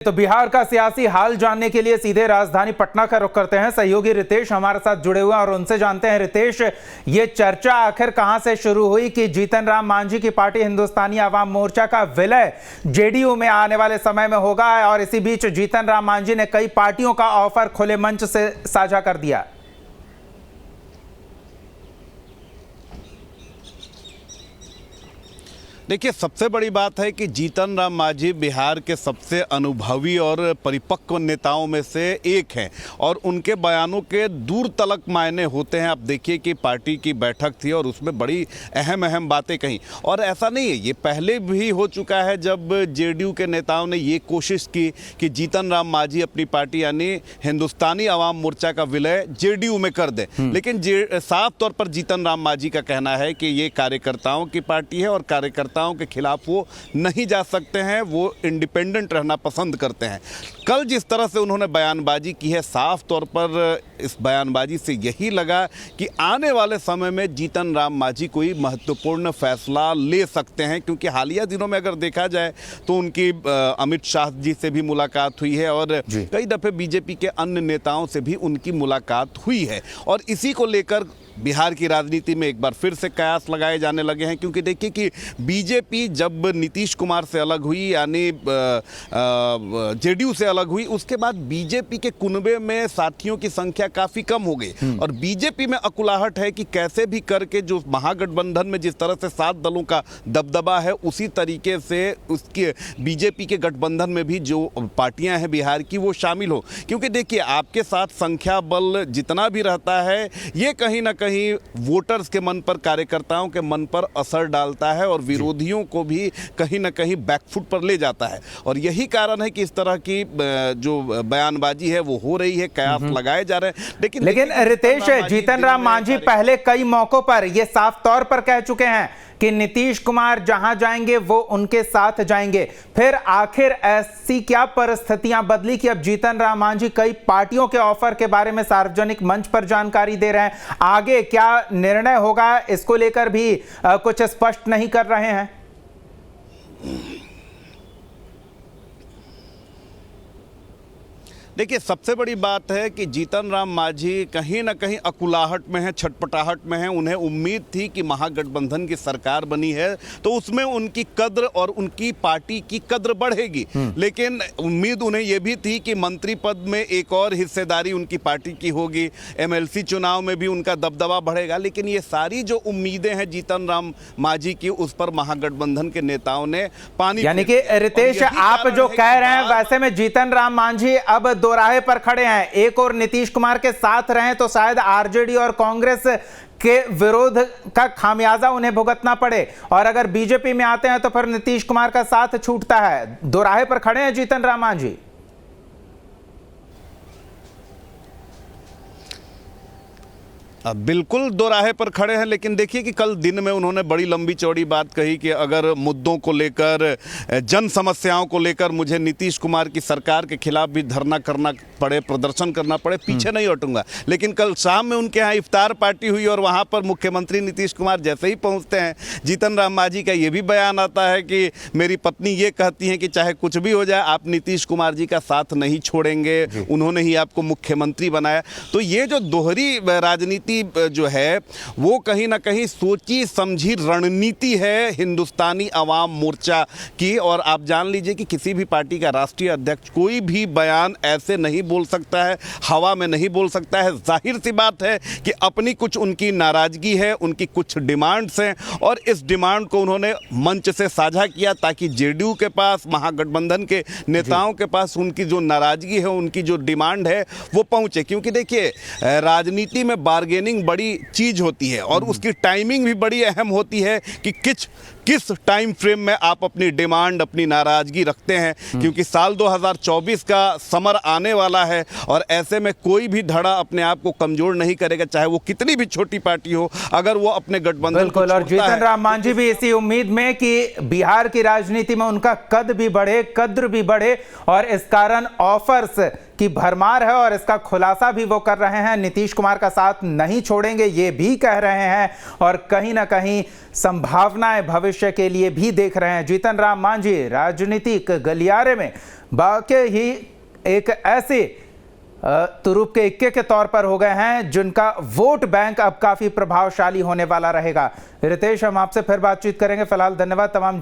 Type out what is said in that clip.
तो बिहार का सियासी हाल जानने के लिए सीधे राजधानी पटना का रुख करते हैं। सहयोगी रितेश हमारे साथ जुड़े हुए हैं और उनसे जानते हैं। रितेश, ये चर्चा आखिर कहां से शुरू हुई कि जीतन राम मांझी की पार्टी हिंदुस्तानी आवाम मोर्चा का विलय जेडीयू में आने वाले समय में होगा, और इसी बीच जीतन राम मांझी ने कई पार्टियों का ऑफर खुले मंच से साझा कर दिया। देखिए, सबसे बड़ी बात है कि जीतन राम मांझी बिहार के सबसे अनुभवी और परिपक्व नेताओं में से एक हैं और उनके बयानों के दूर तलक मायने होते हैं। आप देखिए कि पार्टी की बैठक थी और उसमें बड़ी अहम बातें कही, और ऐसा नहीं है, ये पहले भी हो चुका है जब जेडीयू के नेताओं ने ये कोशिश की कि जीतन राम मांझी अपनी पार्टी यानी हिंदुस्तानी आवाम मोर्चा का विलय जेडीयू में कर दे। लेकिन साफ तौर पर जीतन राम मांझी का कहना है कि ये कार्यकर्ताओं की पार्टी है और कार्यकर्ता के खिलाफ वो नहीं जा सकते हैं, वो इंडिपेंडेंट रहना पसंद करते हैं। कल जिस तरह से उन्होंने बयानबाजी की है, साफ तौर पर इस बयानबाजी से यही लगा कि आने वाले समय में जीतन राम मांझी कोई महत्वपूर्ण फैसला ले सकते हैं, क्योंकि हालिया दिनों में अगर देखा जाए तो उनकी अमित शाह जी से भी मुलाकात हुई है और कई दफे बीजेपी के अन्य नेताओं से भी उनकी मुलाकात हुई है, और इसी को लेकर बिहार की राजनीति में एक बार फिर से कयास लगाए जाने लगे हैं। क्योंकि देखिए कि बीजेपी जब नीतीश कुमार से अलग हुई यानी जेडीयू से अलग हुई, उसके बाद बीजेपी के कुनबे में साथियों की संख्या काफ़ी कम हो गई और बीजेपी में अकुलाहट है कि कैसे भी करके जो महागठबंधन में जिस तरह से 7 दलों का दबदबा है, उसी तरीके से उसके बीजेपी के गठबंधन में भी जो पार्टियां हैं बिहार की वो शामिल हो। क्योंकि देखिए, आपके साथ संख्या बल जितना भी रहता है, ये कहीं ना कहीं वोटर्स के मन पर, कार्यकर्ताओं के मन पर असर डालता है और विरोधियों को भी कहीं ना कहीं बैकफुट पर ले जाता है, और यही कारण है कि इस तरह की जो बयानबाजी है वो हो रही है, कयास लगाए जा रहे हैं। लेकिन रितेश, जीतन राम मांझी पहले कई मौकों पर ये साफ तौर पर कह चुके हैं कि नीतीश कुमार जहां जाएंगे वो उनके साथ जाएंगे। फिर आखिर ऐसी क्या परिस्थितियां बदली कि अब जीतन राम मांझी कई पार्टियों के ऑफर के बारे में सार्वजनिक मंच पर जानकारी दे रहे हैं? आगे क्या निर्णय होगा इसको लेकर भी कुछ स्पष्ट नहीं कर रहे हैं। देखिए, सबसे बड़ी बात है कि जीतन राम मांझी कहीं ना कहीं अकुलाहट में है, छटपटाहट में है। उन्हें उम्मीद थी कि महागठबंधन की सरकार बनी है तो उसमें उनकी कद्र और उनकी पार्टी की कद्र बढ़ेगी, लेकिन उम्मीद उन्हें यह भी थी कि मंत्री पद में एक और हिस्सेदारी उनकी पार्टी की होगी, एमएलसी चुनाव में भी उनका दबदबा बढ़ेगा। लेकिन ये सारी जो उम्मीदें हैं जीतन राम मांझी की, उस पर महागठबंधन के नेताओं ने पानी, यानी कि रितेश, आप जो कह रहे हैं वैसे में जीतन राम मांझी अब दोराहे पर खड़े हैं। एक और नीतीश कुमार के साथ रहें तो शायद आरजेडी और कांग्रेस के विरोध का खामियाजा उन्हें भुगतना पड़े, और अगर बीजेपी में आते हैं तो फिर नीतीश कुमार का साथ छूटता है। दोराहे पर खड़े हैं जीतन राम मांझी। बिल्कुल दोराहे पर खड़े हैं, लेकिन देखिए कि कल दिन में उन्होंने बड़ी लंबी चौड़ी बात कही कि अगर मुद्दों को लेकर, जन समस्याओं को लेकर मुझे नीतीश कुमार की सरकार के खिलाफ भी धरना करना पड़े, प्रदर्शन करना पड़े, पीछे नहीं हटूंगा। लेकिन कल शाम में उनके यहाँ इफ्तार पार्टी हुई और वहाँ पर मुख्यमंत्री नीतीश कुमार जैसे ही पहुँचते हैं, जीतन राम मांझी का ये भी बयान आता है कि मेरी पत्नी ये कहती हैं कि चाहे कुछ भी हो जाए आप नीतीश कुमार जी का साथ नहीं छोड़ेंगे, उन्होंने ही आपको मुख्यमंत्री बनाया। तो ये जो दोहरी राजनीति जो है वो कहीं ना कहीं सोची समझी रणनीति है हिंदुस्तानी आवाम मोर्चा की, और आप जान लीजिए कि किसी भी पार्टी का राष्ट्रीय अध्यक्ष कोई भी बयान ऐसे नहीं बोल सकता है, हवा में नहीं बोल सकता है। जाहिर सी बात है कि अपनी कुछ उनकी नाराजगी है, उनकी कुछ डिमांड्स हैं, और इस डिमांड को उन्होंने मंच से साझा किया ताकि जेडीयू के पास, महागठबंधन के नेताओं के पास उनकी जो नाराजगी है, उनकी जो डिमांड है वो पहुंचे। क्योंकि देखिए, राजनीति में बार्गेनिंग बड़ी चीज होती है और उसकी टाइमिंग भी बड़ी अहम होती है कि किस टाइम फ्रेम में आप अपनी डिमांड, अपनी नाराजगी रखते हैं। क्योंकि साल 2024 का समर आने वाला है और ऐसे में कोई भी धड़ा अपने आप को कमजोर नहीं करेगा, चाहे वो कितनी भी छोटी पार्टी हो, अगर वो अपने गठबंधन। बिल्कुल, और जीतन राम मांझी भी इसी उम्मीद में कि बिहार की राजनीति में उनका कद भी बढ़े, कद्र भी बढ़े, और इस कारण ऑफर्स की भरमार है और इसका खुलासा भी वो कर रहे हैं। नीतीश कुमार का साथ नहीं छोड़ेंगे ये भी कह रहे हैं और कहीं ना कहीं संभावनाएं भविष्य के लिए भी देख रहे हैं। जीतन राम मांझी राजनीतिक गलियारे में वाकई ही एक ऐसे तुरुप के इक्के के तौर पर हो गए हैं जिनका वोट बैंक अब काफी प्रभावशाली होने वाला रहेगा। रितेश, हम आपसे फिर बातचीत करेंगे। फिलहाल धन्यवाद तमाम